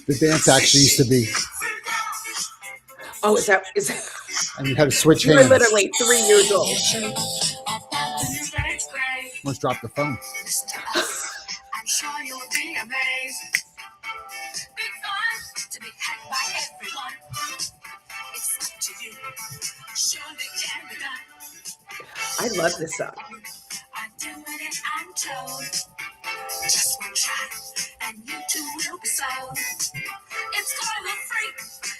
The dance actually used to be. Oh, is that? And you had to switch You're hands. literally 3 years old. Let's drop the phone. I'm sure you'll be amazed. Big fun to be had by everyone. It's up to you. Surely can be done. I love this song. I do it, I'm told. Just one try, and you too will be sold. It's called the freak.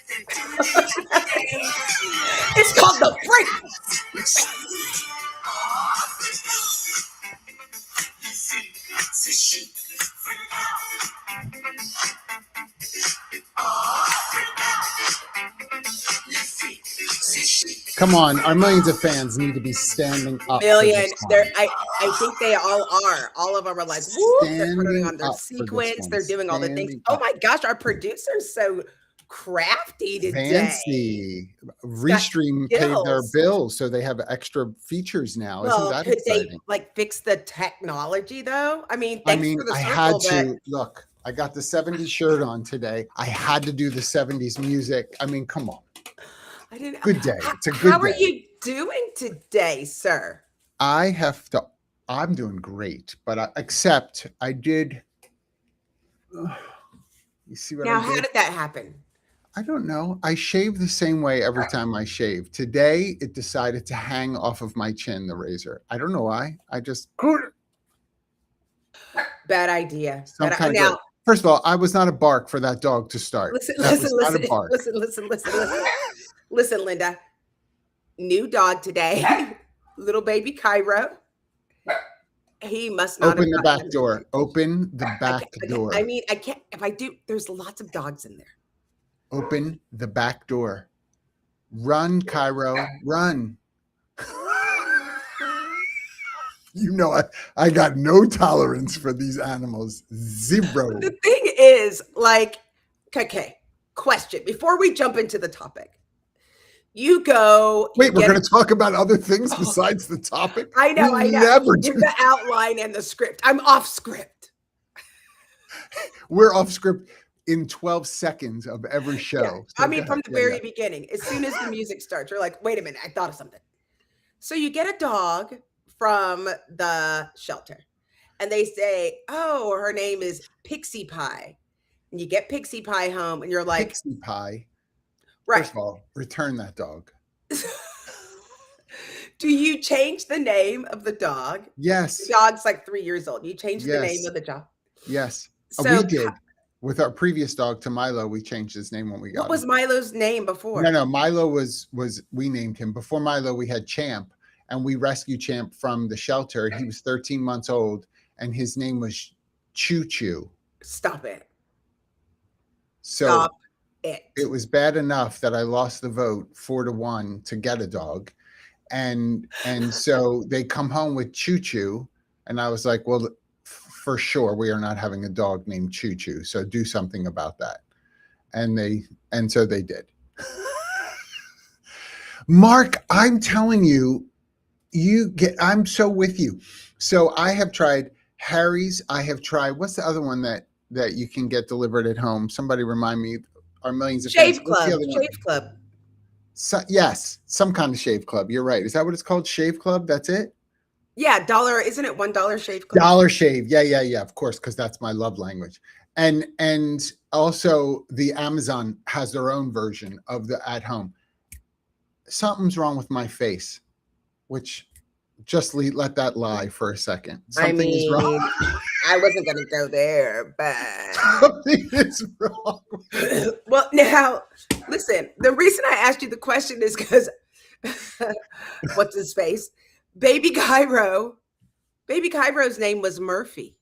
They're doing it every day. It's called the freak. Come on, our millions of fans need to be standing up. Million. I think they all are. All of them are like, woo, they're putting on their sequence. They're doing all the things. Oh my gosh, our producer's so crafty today. Fancy. Restream paid their bills, so they have extra features now. Well, isn't that could exciting? they fix the technology though? I mean, for the I had to look. I got the 70s shirt on today. I had to do the 70s music. I mean, come on. I didn't. Good day. It's a good day. How are you doing today, sir? I'm doing great, but except I did. You see what I did? Now, how did that happen? I don't know. I shave the same way every time I shave. Today, it decided to hang off of my chin, the razor. I don't know why. I just. Bad idea. Now, first of all, I was not a bark for that dog to start. Listen, Linda. New dog today. Little baby Cairo. He must not open the back door. Open the back door. I mean, I can't. If I do, there's lots of dogs in there. Open the back door. Run, Cairo. Run. You know, I got no tolerance for these animals. Zero. The thing is, like, okay, question before we jump into the topic. You go. Wait, we're going to talk about other things besides the topic? I know. Never do the outline and the script. I'm off script. We're off script in 12 seconds of every show. Yeah. So I mean, from the very beginning, as soon as the music starts, you're like, wait a minute, I thought of something. So you get a dog from the shelter and they say, oh, her name is Pixie Pie. And you get Pixie Pie home and you're like, Pixie Pie. Right. First of all, return that dog. Do you change the name of the dog? Yes. The dog's like 3 years old. You change the name of the dog. Yes. So, we did. With our previous dog to Milo, we changed his name when we got him. What was Milo's name before? No. Milo was we named him. Before Milo, we had Champ, and we rescued Champ from the shelter. He was 13 months old, and his name was Choo Choo. Stop it. So Stop it was bad enough that I lost the vote 4-1 to get a dog. And so they come home with Choo Choo, and I was like, well, for sure we are not having a dog named Choo Choo, so do something about that. And so they did. Mark, I'm telling you, I'm so with you. So I have tried Harry's. I have tried, what's the other one that you can get delivered at home? Somebody remind me. Our millions of Shave Club. Shave Club. So, yes, some kind of shave club. You're right. Is that what it's called? Shave Club? That's it? Yeah, $1. Isn't it $1 shave club? Dollar Shave. Yeah. Of course, because that's my love language. And also the Amazon has their own version of the at home. Something's wrong with my face, which just let that lie for a second. Something is wrong. I wasn't going to go there, but something is wrong. Well, now, listen, the reason I asked you the question is because what's his face? Baby Cairo's name was Murphy.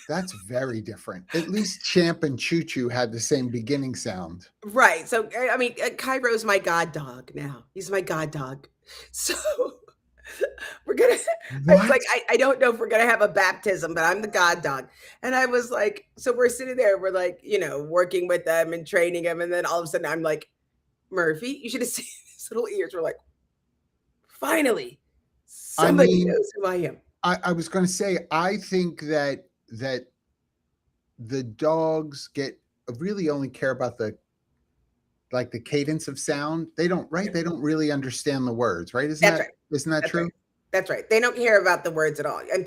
That's very different. At least Champ and Choo Choo had the same beginning sound. Right. So, I mean, Cairo's my god dog now. He's my god dog. So We're gonna. I was What? like, I don't know if we're gonna have a baptism, but I'm the god dog. And I was like, so we're sitting there, we're like, working with them and training them, and then all of a sudden I'm like, Murphy, you should have seen his little ears. We're like, finally, I somebody mean, knows who I am. I was going to say, I think that the dogs really only care about the cadence of sound. They don't, right? They don't really understand the words, right? That's right. Isn't that That's true? right. That's right. They don't care about the words at all, and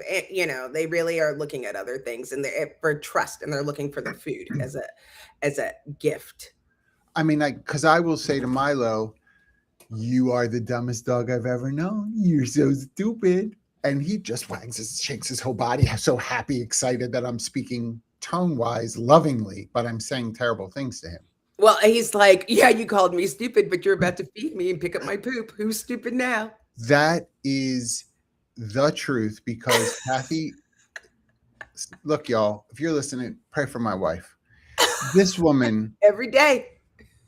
they really are looking at other things, and for trust, and they're looking for the food as a gift. I mean, because I will say to Milo, "You are the dumbest dog I've ever known. You're so stupid." And he just shakes his whole body, so happy, excited that I'm speaking tone-wise, lovingly, but I'm saying terrible things to him. Well, he's like, yeah, you called me stupid, but you're about to feed me and pick up my poop. Who's stupid now? That is the truth, because Kathy, look, y'all, if you're listening, pray for my wife. This woman, every day.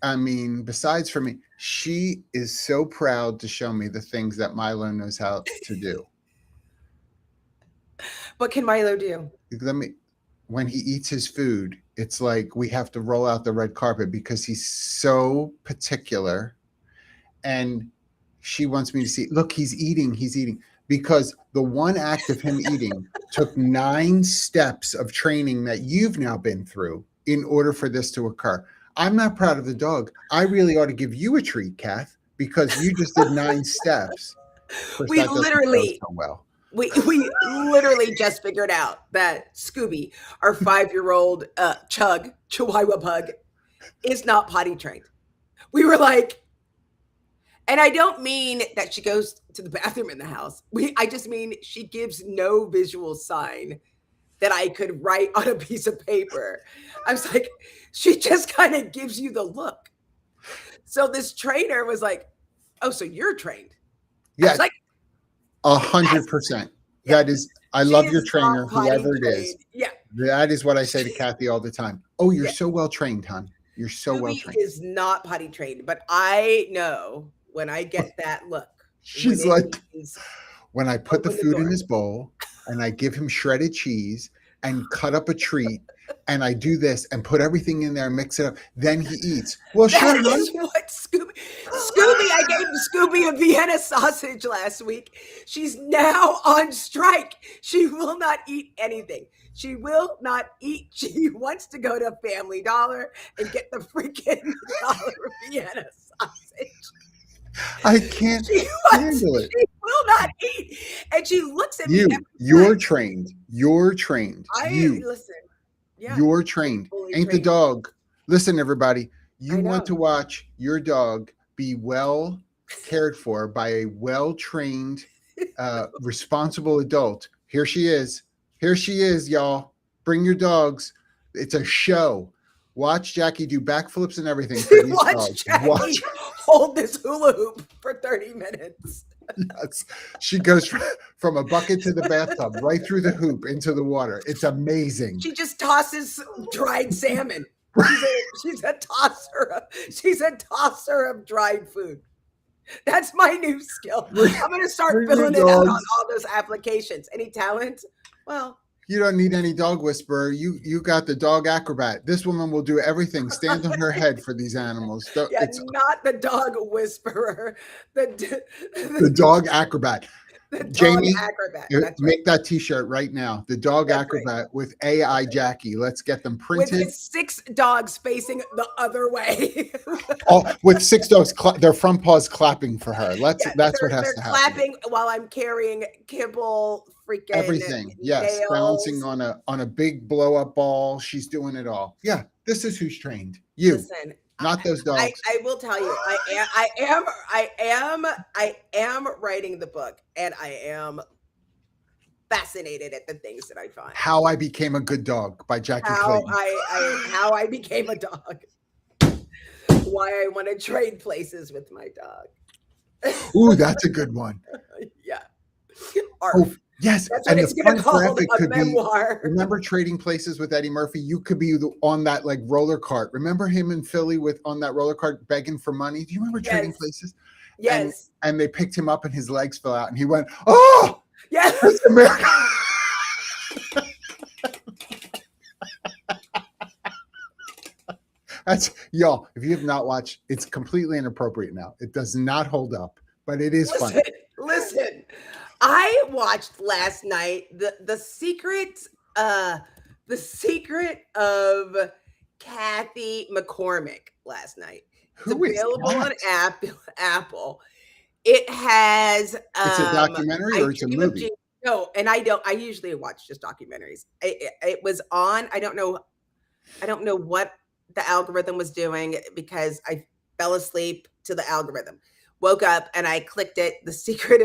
I mean, besides for me, she is so proud to show me the things that Milo knows how to do. What can Milo do? When he eats his food, it's like we have to roll out the red carpet because he's so particular. And she wants me to see, look, he's eating. Because the one act of him eating took 9 steps of training that you've now been through in order for this to occur. I'm not proud of the dog. I really ought to give you a treat, Kath, because you just did 9 steps. We literally just figured out that Scooby, our 5-year-old Chihuahua pug, is not potty trained. We were like, and I don't mean that she goes to the bathroom in the house. I just mean she gives no visual sign that I could write on a piece of paper. I was like, she just kind of gives you the look. So this trainer was like, oh, so you're trained? Yeah. I was like, 100%. Yeah. That is, I love your trainer, whoever it is. Yeah. That is what I say to Kathy all the time. Oh, you're so well trained, hon. You're so well trained. Is not potty trained, but I know when I get that look. She's like, when I put the food in his bowl and I give him shredded cheese and cut up a treat and I do this and put everything in there and mix it up, then he eats. Well, sure. What Scooby, I gave Scooby a Vienna sausage last week. She's now on strike. She will not eat anything. She will not eat. She wants to go to Family Dollar and get the freaking $1 Vienna sausage. I can't handle it. She will not eat. And she looks at me. You're trained. You're trained. Listen. Yeah. You're trained. Ain't the dog. Listen, everybody. You want to watch your dog be well cared for by a well-trained, responsible adult. Here she is. Here she is, y'all. Bring your dogs. It's a show. Watch Jackye do backflips and everything for these dogs. Jackye hold this hula hoop for 30 minutes. Yes. She goes from a bucket to the bathtub, right through the hoop into the water. It's amazing. She just tosses dried salmon. She's a tosser. She's a tosser of dried food. That's my new skill. I'm going to start filling it out on all those applications. Any talent? Well, you don't need any dog whisperer. You got the dog acrobat. This woman will do everything. Stand on her head for these animals. It's not the dog whisperer. The dog acrobat. Jamie, acrobat. make that T-shirt right now. The dog acrobat with AI Jackye. Let's get them printed. With 6 dogs facing the other way. With 6 dogs, their front paws clapping for her. That's what has to happen. They're clapping while I'm carrying kibble, freaking everything. Yes, nails. balancing on a big blow up ball. She's doing it all. Yeah, this is who's trained. You. Listen. Not those dogs. I will tell you, I am writing the book, and I am fascinated at the things that I find. How I Became a Good Dog by Jackye Clayton. How I became a dog. Why I want to trade places with my dog. Ooh, that's a good one. Yeah. Oh, yes, that's what it's going to call a memoir. Remember Trading Places with Eddie Murphy? You could be on that like roller cart. Remember him in Philly on that roller cart begging for money? Do you remember Trading Places? Yes. And they picked him up and his legs fell out and he went, oh, Yes. that's America. That's y'all. If you have not watched, it's completely inappropriate now. It does not hold up, but it is funny. Listen. I watched last night the secret of Kathy McCormick last night. It's Who is available that? on Apple. It has It's a documentary or it's a movie? No, and I usually watch just documentaries. It was on. I don't know what the algorithm was doing because I fell asleep to the algorithm. Woke up and I clicked it. The Secret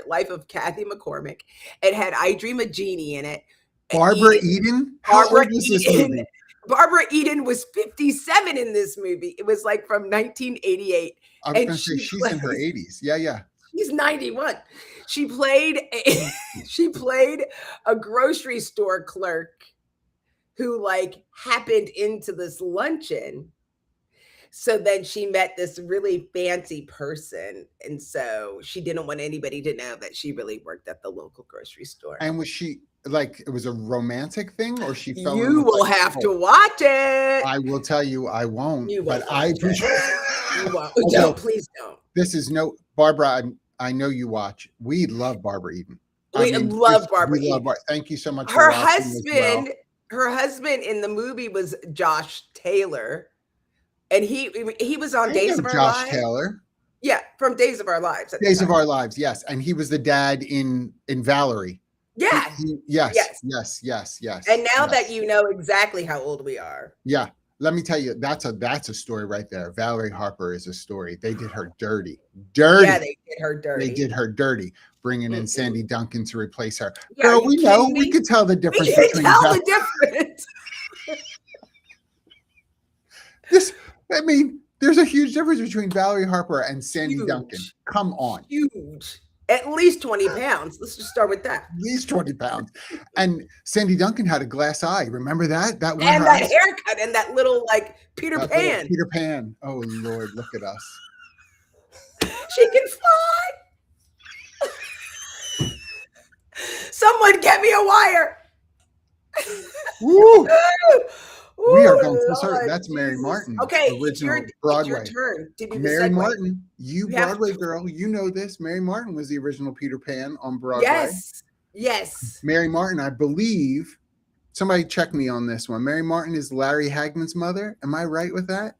Life of Kathy McCormick. It had I Dream a Genie in it. Barbara Eden? How old was this movie? Barbara Eden was 57 in this movie. It was like from 1988. I was going to say she's in her 80s. Yeah. She's 91. She played a grocery store clerk who like happened into this luncheon. So then she met this really fancy person. And so she didn't want anybody to know that she really worked at the local grocery store. And was she like, it was a romantic thing or she fell in You will have to watch it. I will tell you, I won't. You but won't I appreciate it. You won't. No, please don't. This is Barbara, I know you watch. We love Barbara Eden. We love Barbara Eden. Thank you so much her for watching. Her husband in the movie was Josh Taylor. And he was on Days of Our Lives. Josh Taylor. Yeah, from Days of Our Lives. Days of Our Lives, yes. And he was the dad in Valerie. Yeah. Yes. And now that you know exactly how old we are. Yeah. Let me tell you, that's a story right there. Valerie Harper is a story. They did her dirty. Yeah, they did her dirty. Bringing in Sandy Duncan to replace her. Yeah, girl, we know. We could tell the difference. We could tell the difference. There's a huge difference between Valerie Harper and Sandy Duncan. Come on. Huge. At least 20 pounds. Let's just start with that. At least 20 pounds. And Sandy Duncan had a glass eye. Remember that? That one. And that haircut and that little like Peter Pan. Peter Pan. Oh, Lord, look at us. She can fly. Someone get me a wire. Woo. We are going to start. That's Mary Martin. Okay, original Broadway. It's your turn to do Mary Martin, you Broadway girl, you know this. Mary Martin was the original Peter Pan on Broadway. Yes. Mary Martin, I believe. Somebody check me on this one. Mary Martin is Larry Hagman's mother. Am I right with that?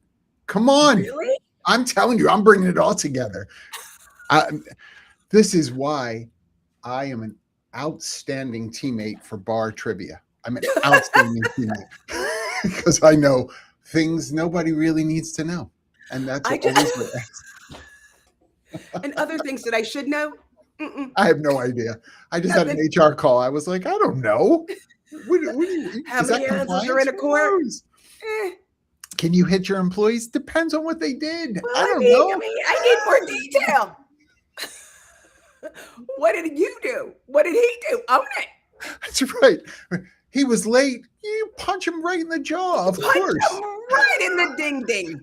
Come on. Really? I'm telling you, I'm bringing it all together. This is why I am an outstanding teammate for bar trivia. I'm an outstanding teammate. Because I know things nobody really needs to know. And that's always what and other things that I should know? I have no idea. I just had an HR call. I was like, I don't know. How many answers are in a court? Can you hit your employees? Depends on what they did. Well, I don't know. I need more detail. What did you do? What did he do? Own it. That's right. He was late. You punch him right in the jaw, of course. Right in the ding.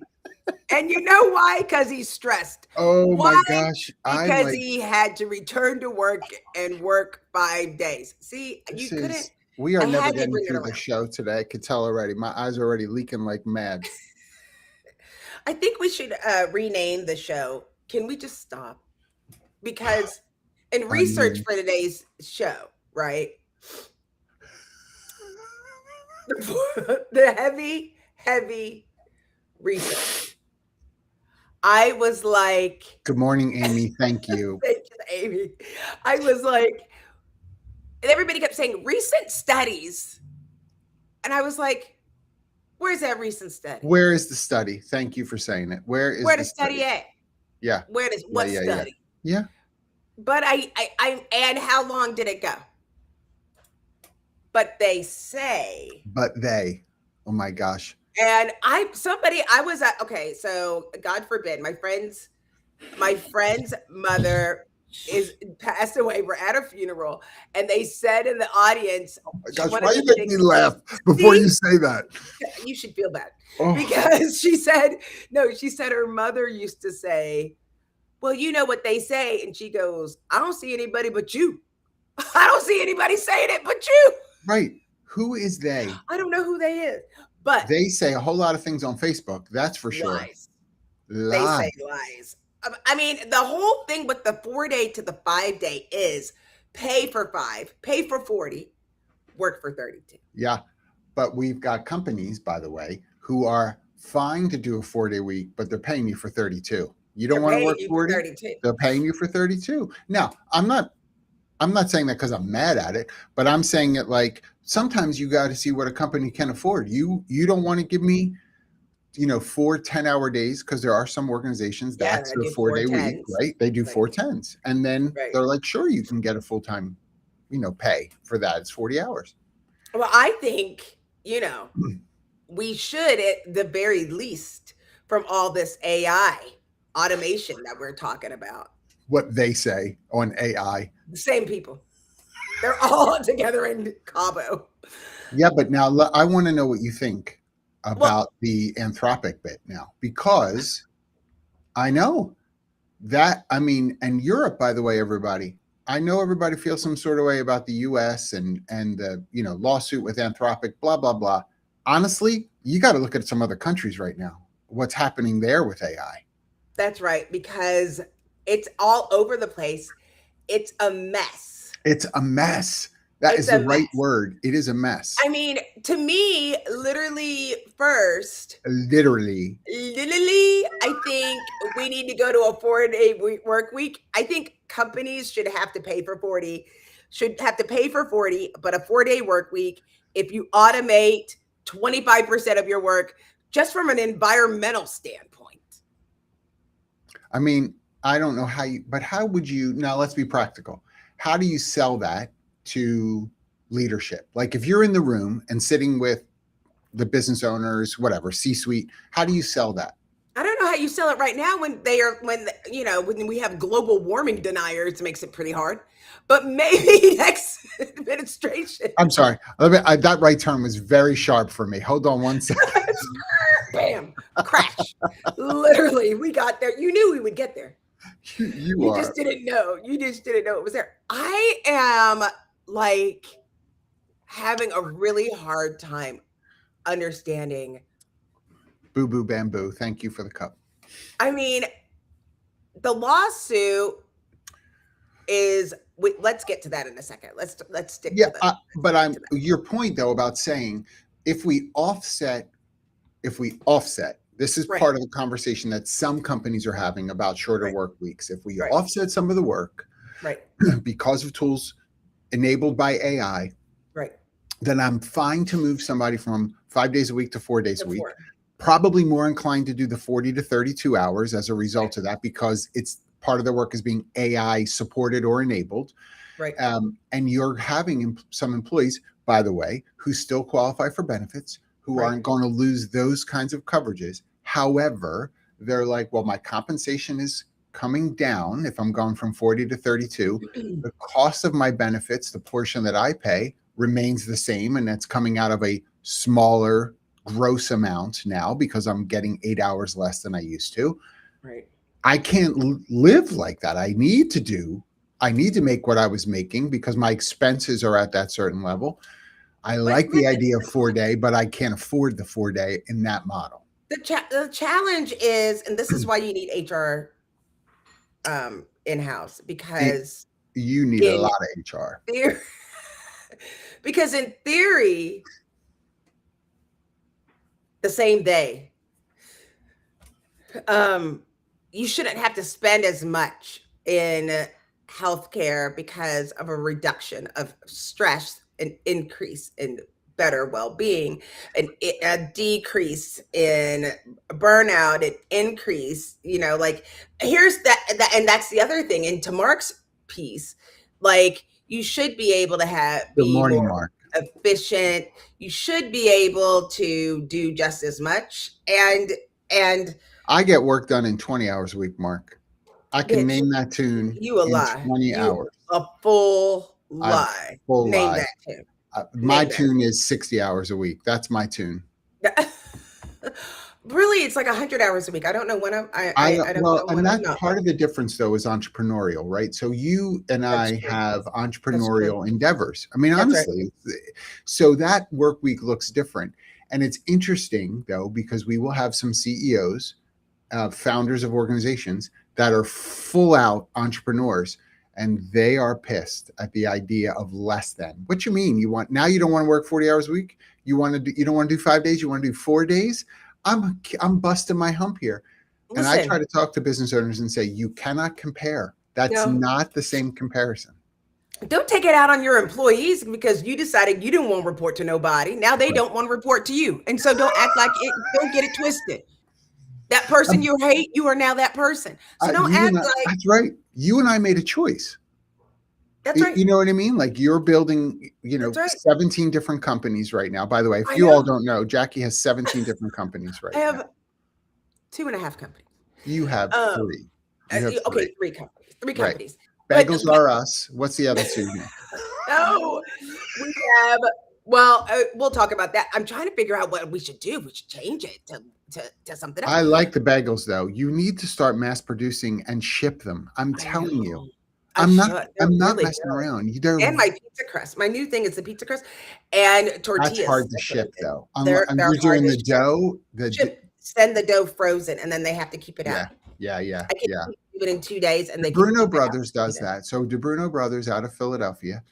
And you know why? Because he's stressed. Oh my gosh. Because he had to return to work and work 5 days. See, we are never getting through the show today. I could tell already. My eyes are already leaking like mad. I think we should rename the show. Can we just stop? Because in research for today's show, right? The heavy research. I was like, good morning, Amy. Thank you. Thank you, Amy. I was like, and everybody kept saying recent studies. And I was like, where's that recent study? Where is the study? Thank you for saying it. Where the study at? Yeah. What study? Yeah. But I and how long did it go? But they say. Oh my gosh. And so God forbid, my friend's mother is passed away. We're at a funeral, and they said in the audience, oh my gosh, why you make me laugh before you say that? You should feel bad because she said her mother used to say, well, you know what they say. And she goes, I don't see anybody but you. I don't see anybody saying it but you. Right. Who is they? I don't know who they is. But They say a whole lot of things on Facebook. That's for sure. lies. They Lies. say lies. I mean, the whole thing with the 4-day to the 5-day is pay for 5, pay for 40, work for 32. Yeah. But we've got companies, by the way, who are fine to do a 4-day week, but they're paying you for 32. You don't want to work 40? 32. They're paying you for 32. Now, I'm not saying that because I'm mad at it, but I'm saying it like sometimes you got to see what a company can afford. You don't want to give me 4 10-hour days, because there are some organizations that's their 4-day week, right? They do 4 10s, and then they're like, sure, you can get a full-time pay for that. It's 40 hours. Well, I think we should, at the very least, from all this AI automation that we're talking about, what they say on AI, the same people, they're all together in Cabo. Yeah, but now I want to know what you think about the Anthropic bit now, because I know that, and Europe, by the way, everybody, I know everybody feels some sort of way about the US and the lawsuit with Anthropic, blah, blah, blah. Honestly, you got to look at some other countries right now. What's happening there with AI? That's right, because it's all over the place. It's a mess. It's a mess. That is the right word. It is a mess. I mean, to me, literally, first. Literally, I think we need to go to a 4-day work week. I think companies should have to pay for 40, but a 4-day work week, if you automate 25% of your work, just from an environmental standpoint. I mean, I don't know how would you, now let's be practical. How do you sell that to leadership? Like if you're in the room and sitting with the business owners, whatever, C-suite, how do you sell that? I don't know how you sell it right now when we have global warming deniers. It makes it pretty hard, but maybe next administration. I'm sorry. That right term was very sharp for me. Hold on one second. Bam, crash. Literally, we got there. You knew we would get there. You just didn't know. You just didn't know it was there. I am like having a really hard time understanding. Boo boo bamboo. Thank you for the cup. I mean, the lawsuit is. Let's get to that in a second. Let's stick. Yeah, to that. But your point though about saying if we offset. This is part of the conversation that some companies are having about shorter work weeks. If we offset some of the work, because of tools enabled by AI, then I'm fine to move somebody from 5 days a week to 4 days a week. Probably more inclined to do the 40 to 32 hours as a result of that, because it's part of the work is being AI supported or enabled. And you're having some employees, by the way, who still qualify for benefits, who aren't going to lose those kinds of coverages. However, they're like, well, my compensation is coming down if I'm going from 40 to 32. The cost of my benefits, the portion that I pay, remains the same, and that's coming out of a smaller gross amount now because I'm getting 8 hours less than I used to. I can't live like that. I need to make what I was making because my expenses are at that certain level. I like the idea of 4-day, but I can't afford the 4-day in that model. The challenge is, and this is why you need HR in-house, because you need a lot of HR. Because in theory, the same day, you shouldn't have to spend as much in healthcare because of a reduction of stress, an increase in better well-being, a decrease in burnout, an increase, here's that, and that's the other thing. And to Mark's piece, like you should be able to be more efficient. You should be able to do just as much. And I get work done in 20 hours a week, Mark. I can name that tune in 20 hours. A full lie. Name that tune. My tune is 60 hours a week. That's my tune. Really, it's like 100 hours a week. I don't know when I don't Well, know and when I'm that's not part of working. the difference though is entrepreneurial, right? So you and That's I true. have That's true. entrepreneurial endeavors. I mean, That's right. honestly, so that work week looks different. And it's interesting though, because we will have some CEOs, founders of organizations that are full out entrepreneurs, and they are pissed at the idea of less than. What you mean? You don't want to work 40 hours a week? You don't want to do 5 days, you want to do 4 days? I'm busting my hump here. And I try Listen, to talk to business owners and say, you cannot compare. That's no, not the same comparison. don't take it out on your employees because you decided you didn't want to report to nobody. Now they Right. don't want to report to you. And so don't act like it, don't get it twisted. That person Um, you hate, you are now that person. So don't act like that's right. You and I made a choice. that's right. You know what I mean? Like you're building, That's right. 17 different companies right now. By the way, if I you all know. don't know, Jackye has 17 different companies I right now. have 2.5 companies. You have Um, three. You have three. okay, 3 companies. Three Right. companies. Bagels But are us. What's the other two? no, we have. Well, we'll talk about that. I'm trying to figure out what we should do. We should change it to something else. I like the bagels though. You need to start mass producing and ship them. I'm I telling you. know. I should. They're I'm not really messing good. around. And my pizza crust. My new thing is the pizza crust and That's tortillas. hard to That's what ship we do. though. They're You're hard doing to the ship. dough. Send the dough frozen, and then they have to keep it out. Yeah. I can do it in 2 days, and they can Bruno keep it out. Brothers does that. So DeBruno Brothers out of Philadelphia,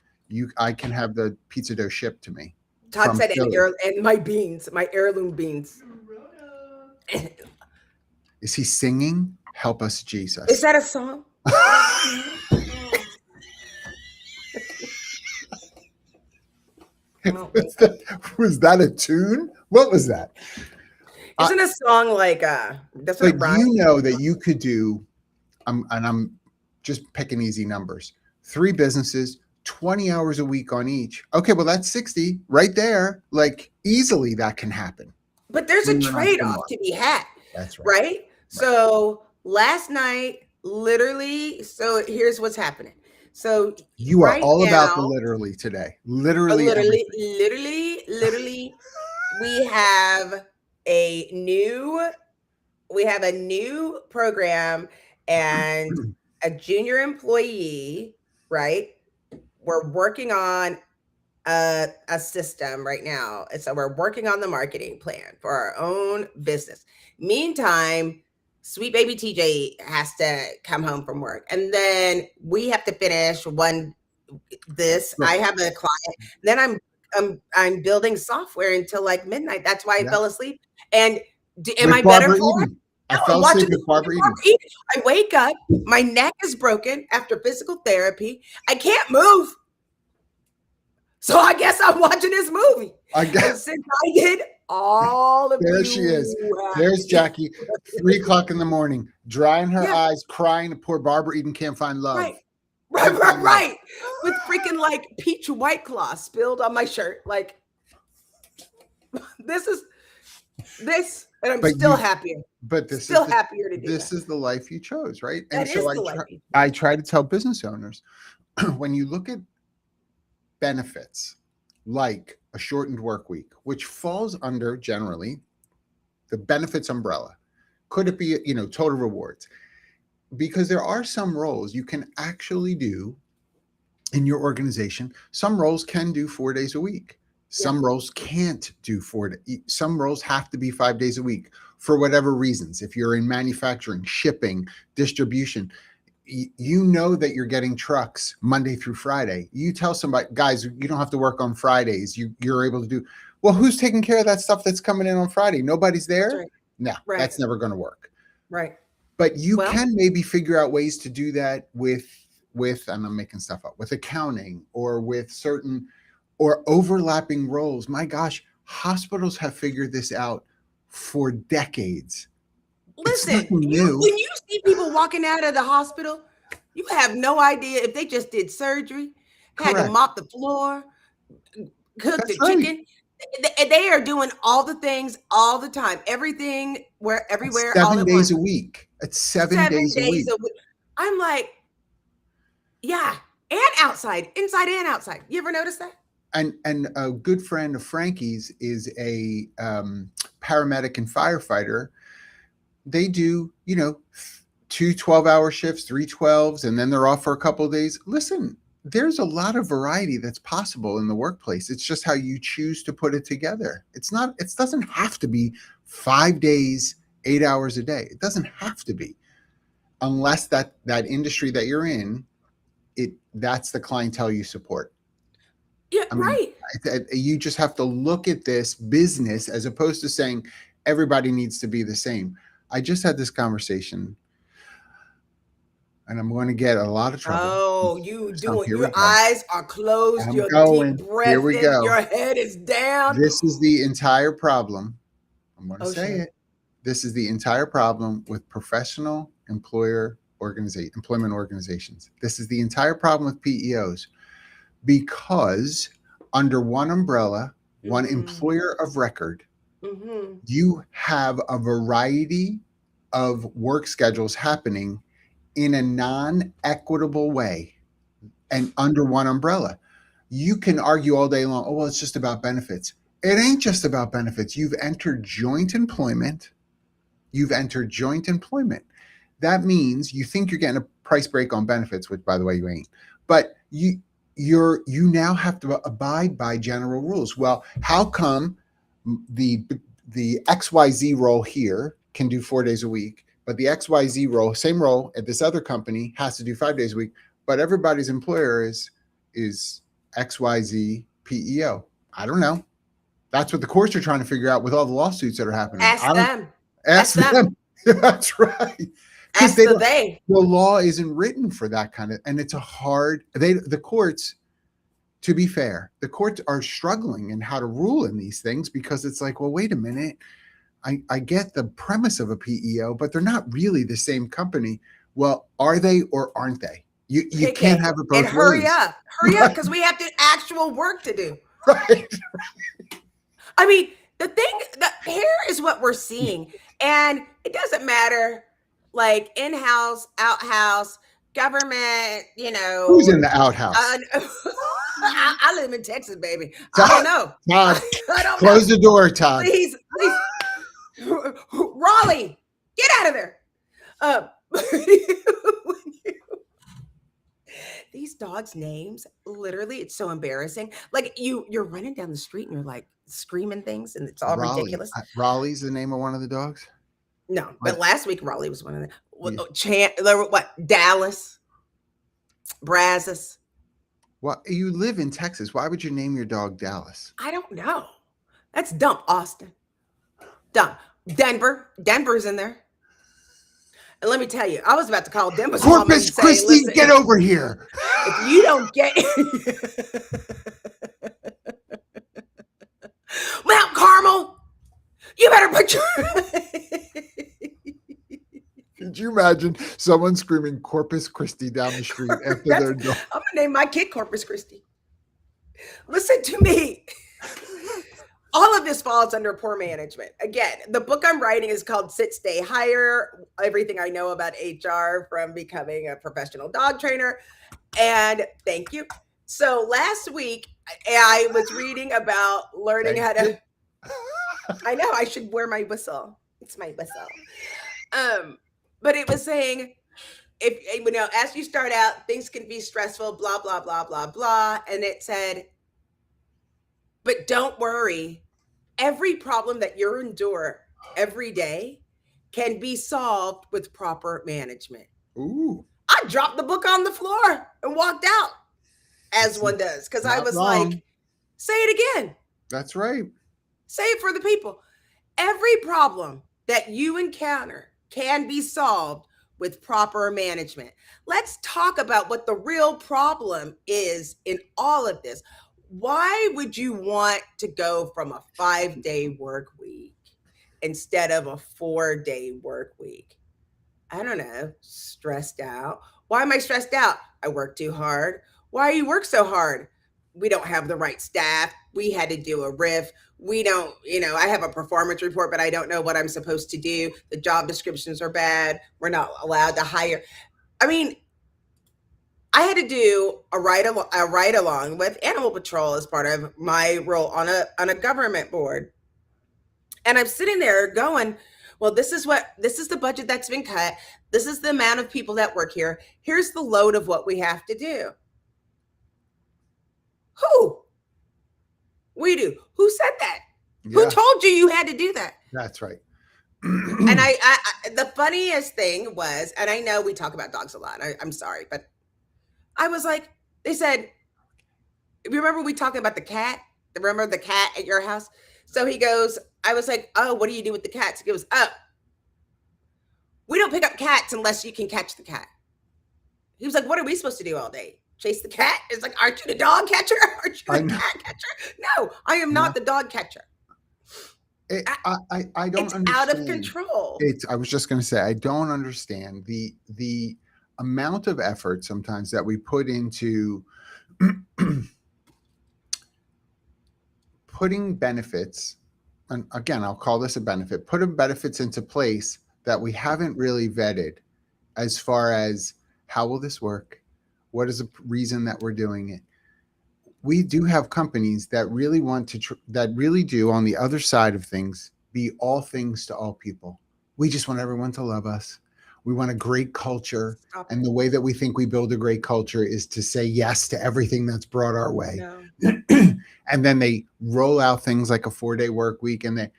I can have the pizza dough shipped to me Todd from said, Philly. and my beans, my heirloom beans. Is he singing? Help us, Jesus. Is that a song? Was that a tune? What was that? Isn't a song like that's But what rhymes? you know that you could do, and I'm just picking easy numbers. 3 businesses, 20 hours a week on each. Okay, well that's 60 right there. Like easily that can happen. But there's a When you're an trade-off entrepreneur. to be had, That's right. right? So last night, literally, so here's what's happening. So You are right all about the now, literally today. Literally everything. literally, we have a new program and a junior employee, right? We're working on a system right now. And so we're working on the marketing plan for our own business. Meantime, sweet baby TJ has to come home from work. And then we have to finish this. I have a client. Then I'm building software until like midnight. That's why I Yeah. fell asleep. And am With I better Barbara for it? Eden. I No, I'm fell watching asleep this with Barbara fucking Eden. Barbara Eden. I wake up, my neck is broken after physical therapy. I can't move. So I guess I'm watching this movie. I And guess since I did all of there you she is. There's Jackye, 3:00 in the morning, drying her Yeah. eyes, crying. Poor Barbara Eden can't find love. Right. Can't find love. Right. With freaking like peach White Claw spilled on my shirt. Like this, and I'm But still you- happier. But this Still is happier to do this that. is the life you chose, right? That And is so the life you I try to tell business owners when you look at benefits like a shortened work week, which falls under generally the benefits umbrella. Could it be, total rewards? Because there are some roles you can actually do in your organization. Some roles can do 4 days a week. Some roles can't do some roles have to be 5 days a week for whatever reasons. If you're in manufacturing, shipping, distribution, you know that you're getting trucks Monday through Friday. You tell somebody, guys, you don't have to work on Fridays. You're able to do, well, who's taking care of that stuff that's coming in on Friday? Nobody's there? Right. No, Right. that's never going to work. Right. But you Well- can maybe figure out ways to do that with, and I'm making stuff up, with accounting or with certain or overlapping roles. My gosh, hospitals have figured this out for decades. Listen, nothing new. when you see people walking out of the hospital, you have no idea if they just did surgery, had to Correct. mop the floor, cook That's the right. chicken. They are doing all the things all the time. Everything, everywhere, all 7 at days once. a week. It's 7 days a week. I'm like, yeah, and outside, inside and outside. You ever notice that? And a good friend of Frankie's is a paramedic and firefighter, they do, 2 12-hour shifts, 3 12s, and then they're off for a couple of days. Listen, there's a lot of variety that's possible in the workplace. It's just how you choose to put it together. It doesn't have to be 5 days, 8 hours a day. It doesn't have to be, unless that industry that you're in, that's the clientele you support. Yeah, right. You just have to look at this business as opposed to saying everybody needs to be the same. I just had this conversation, and I'm going to get a lot of trouble. Oh, your eyes are closed. You're deep breath. Here we go. Your head is down. This is the entire problem. I'm going to say it. This is the entire problem with professional employment organizations. This is the entire problem with PEOs, because under one umbrella, one employer of record, you have a variety of work schedules happening in a non-equitable way and under one umbrella. You can argue all day long, oh, well, it's just about benefits. It ain't just about benefits. You've entered joint employment. That means you think you're getting a price break on benefits, which, by the way, you ain't. But you now have to abide by general rules. Well, how come the XYZ role here can do 4 days a week, but the XYZ role, same role at this other company, has to do 5 days a week, but everybody's employer is XYZ PEO? I don't know. That's what the courts are trying to figure out with all the lawsuits that are happening. Ask them. That's right. Ask the law isn't written for that kind of, and it's the courts, to be fair, the courts are struggling in how to rule in these things, because it's like, well, wait a minute. I get the premise of a PEO, but they're not really the same company. Well, are they or aren't they? You can't have it both ways. Hurry up, because we have actual work to do. Right. I mean, here is what we're seeing, and it doesn't matter, like in-house, out-house, government, Who's in the outhouse? I live in Texas, baby. I don't know. Todd, I don't close know. the door, Todd. Please. Raleigh, get out of there. These dogs' names, literally, it's so embarrassing. Like you're running down the street and you're like screaming things, and it's all ridiculous. Raleigh's the name of one of the dogs? No, but last week Raleigh was one of them. Dallas, Brazos. Well, you live in Texas. Why would you name your dog Dallas? I don't know. That's dumb. Austin. Dumb. Denver's in there. And let me tell you, I was about to call Denver's mom and Corpus say, Christi, listen, get over here. If you don't get Mount Carmel, you better put your Could you imagine someone screaming Corpus Christi down the street after their dog? I'm gonna name my kid Corpus Christi. Listen to me. All of this falls under poor management. Again, the book I'm writing is called Sit, Stay, Hire, everything I know about HR from becoming a professional dog trainer. And thank you. So last week, I was reading about learning how to, I know I should wear my whistle. It's my whistle. But it was saying, as you start out, things can be stressful, blah, blah, blah, blah, blah. And it said, but don't worry, every problem that you endure every day can be solved with proper management. Ooh. I dropped the book on the floor and walked out, as one does, because I was wrong. Like, say it again. That's right. Say it for the people. Every problem that you encounter can be solved with proper management. Let's talk about what the real problem is in all of this. Why would you want to go from a 5-day work week instead of a 4-day work week? I don't know, stressed out. Why am I stressed out? I work too hard. Why do you work so hard? We don't have the right staff. We had to do a riff. We don't, I have a performance report, but I don't know what I'm supposed to do. The job descriptions are bad. We're not allowed to hire. I mean, I had to do a ride along with Animal Patrol as part of my role on a government board. And I'm sitting there going, well, this is the budget that's been cut. This is the amount of people that work here. Here's the load of what we have to do. Who? We do. Who said that? Yeah, Who told you had to do that? that's right. And I the funniest thing was, and I know we talk about dogs a lot. I'm sorry, but I was like, they said, remember we talking about the cat? Remember the cat at your house? So he goes, I was like, oh, what do you do with the cats? He goes, oh, we don't pick up cats unless you can catch the cat. He was like, what are we supposed to do all day? Chase the cat? It's like, aren't you the dog catcher? Aren't you the cat catcher? No, I am not the dog catcher. I don't It's understand. out of control. I was just going to say, I don't understand the amount of effort sometimes that we put into putting benefits, and again, I'll call this a benefit, putting benefits into place that we haven't really vetted as far as how will this work? What is the reason that we're doing it? We do have companies that really want to, that really do on the other side of things, be all things to all people. We just want everyone to love us. We want a great culture. Stop And it. the way that we think we build a great culture is to say yes to everything that's brought our way. No. And then they roll out things like a 4-day work week, and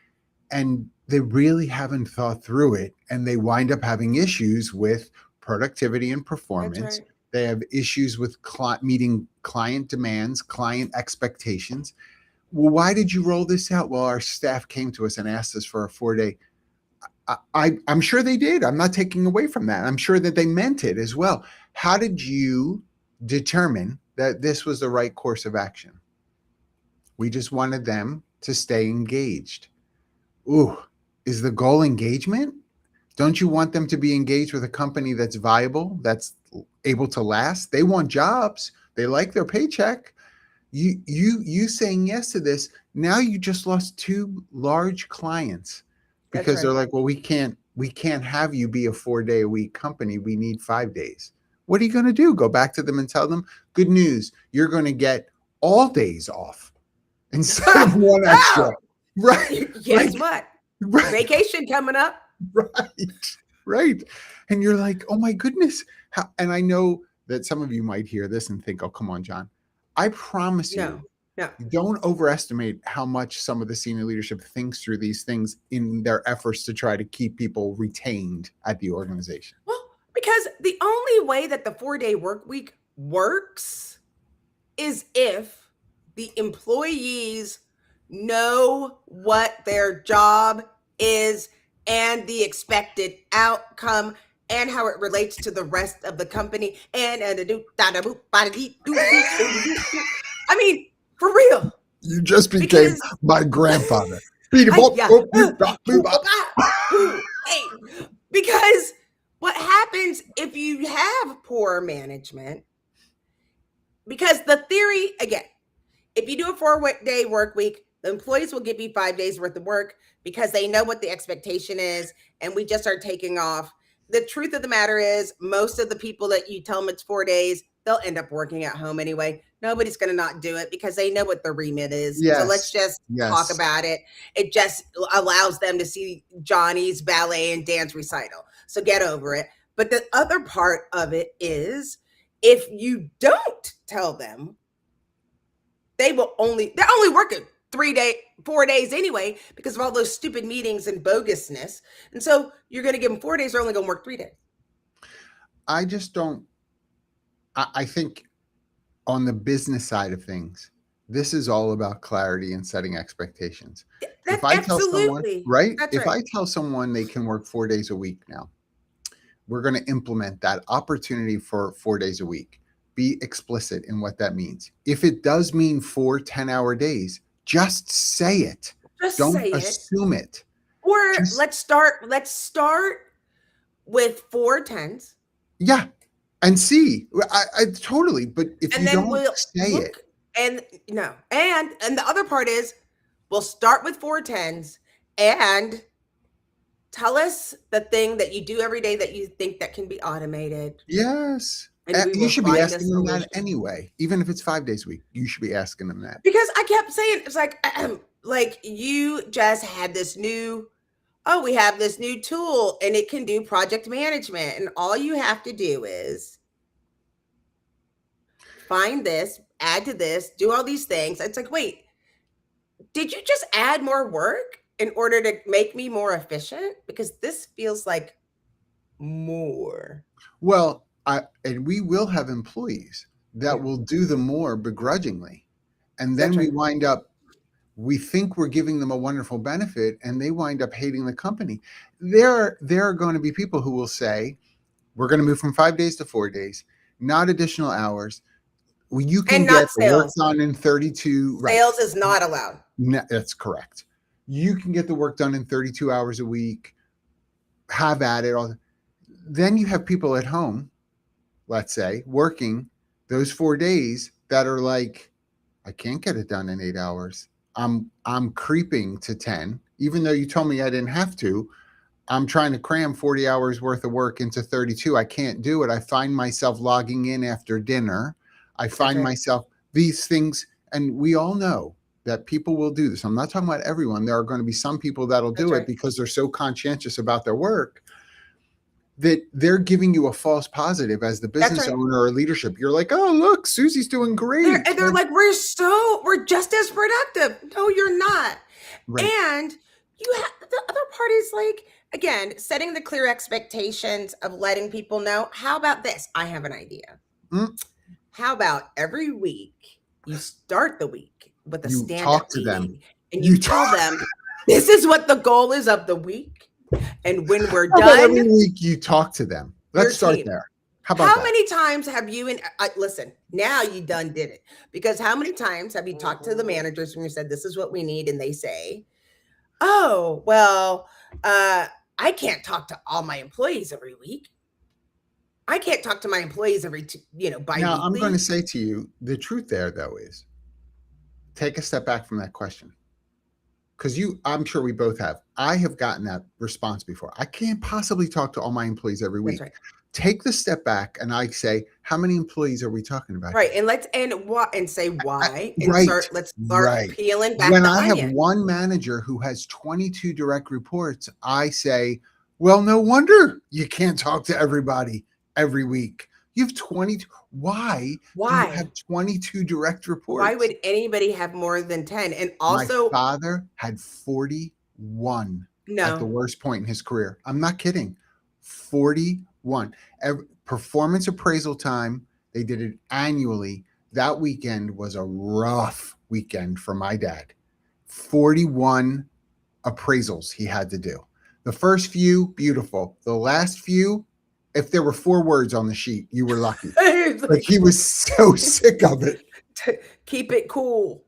they really haven't thought through it, and they wind up having issues with productivity and performance. That's right. They have issues with meeting client demands, client expectations. Well, why did you roll this out? Well, our staff came to us and asked us for a 4-day. I'm sure they did. I'm not taking away from that. I'm sure that they meant it as well. How did you determine that this was the right course of action? We just wanted them to stay engaged. Ooh, is the goal engagement? Don't you want them to be engaged with a company that's viable, that's able to last? They want jobs. They like their paycheck. You saying yes to this, now you just lost 2 large clients because That's they're right. like, well, we can't have you be a 4-day-a-week company. We need 5 days. What are you going to do? Go back to them and tell them, good news, you're going to get all days off instead of one extra. Right. Guess Right. what? Right. Vacation coming up. Right. And you're like, oh my goodness. And I know that some of you might hear this and think, oh, come on, John. I promise No. you, don't overestimate how much some of the senior leadership thinks through these things in their efforts to try to keep people retained at the organization. Well, because the only way that the 4-day work week works is if the employees know what their job is and the expected outcome and how it relates to the rest of the company. I mean, for real. You just became my grandfather. Hey, because what happens if you have poor management? Because the theory, again, if you do a 4-day work week, the employees will give you 5 days worth of work because they know what the expectation is, and we just are taking off. The truth of the matter is, most of the people that you tell them it's 4 days, they'll end up working at home anyway. Nobody's going to not do it because they know what the remit is. Yes. So let's just talk about it. It just allows them to see Johnny's ballet and dance recital. So get over it. But the other part of it is, if you don't tell them, they're only working 4 days anyway because of all those stupid meetings and bogusness. And so you're going to give them 4 days, they're only going to work 3 days. I just don't. I think on the business side of things, this is all about clarity and setting expectations. If I tell someone, right? If I tell someone they can work 4 days a week now, we're going to implement that opportunity for 4 days a week. Be explicit in what that means. If it does mean 4 10-hour days, just say it. Don't assume it. Or let's start with 4 10s. Yeah. And see, I totally, but if you don't say it. And no. And the other part is, we'll start with 4 10s and tell us the thing that you do every day that you think that can be automated. Yes. And you should be asking them that anyway. Even if it's 5 days a week, you should be asking them that. Because I kept saying, it's like, like you just had this new, oh, we have this new tool and it can do project management. And all you have to do is find this, add to this, do all these things. It's like, wait, did you just add more work in order to make me more efficient? Because this feels like more. Well, and we will have employees that Yeah. will do the more begrudgingly. And That's then we right. wind up, we think we're giving them a wonderful benefit and they wind up hating the company. There are going to be people who will say, we're going to move from 5 days to 4 days, not additional hours. Well, you can And get not the work sales. done in 32. Right. Sales is not allowed. No, that's correct. You can get the work done in 32 hours a week, have at it. Then you have people at home, let's say, working those 4 days that are like, I can't get it done in 8 hours. I'm creeping to 10, even though you told me I didn't have to. I'm trying to cram 40 hours worth of work into 32. I can't do it. I find myself logging in after dinner. I find right. myself these things, and we all know that people will do this. I'm not talking about everyone. There are going to be some people that'll do That's it right. because they're so conscientious about their work that they're giving you a false positive as the business right. owner or leadership. You're like, oh, look, Susie's doing great. They're like, we're just as productive. No, you're not. Right. And you have the other part is like, again, setting the clear expectations of letting people know. How about this? I have an idea. Mm. How about every week you start the week with a You stand-up talk to meeting them. and you tell them this is what the goal is of the week. And when we're How about done, every week you talk to them. Let's start team. there. How about how that? many times have you and listen, now you done did it, because how many times have you talked to the managers when you said this is what we need and they say, oh, well, I can't talk to all my employees every week. I can't talk to my employees every bi-weekly. Now, I'm going to say to you, the truth there, though, is take a step back from that question. Because I'm sure we both have. I have gotten that response before. I can't possibly talk to all my employees every week. That's right. Take the step back and I say, how many employees are we talking about? Right. And say why. And right. let's start peeling back when the I onion. have one manager who has 22 direct reports, I say, well, no wonder you can't talk to everybody every week. You have 22. Why? Do you have 22 direct reports? Why would anybody have more than 10? And also, my father had 41 at the worst point in his career. I'm not kidding. 41. Performance appraisal time. They did it annually. That weekend was a rough weekend for my dad. 41 appraisals he had to do. The first few, beautiful. The last few, if there were 4 words on the sheet, you were lucky. Like he was so sick of it. Keep it cool.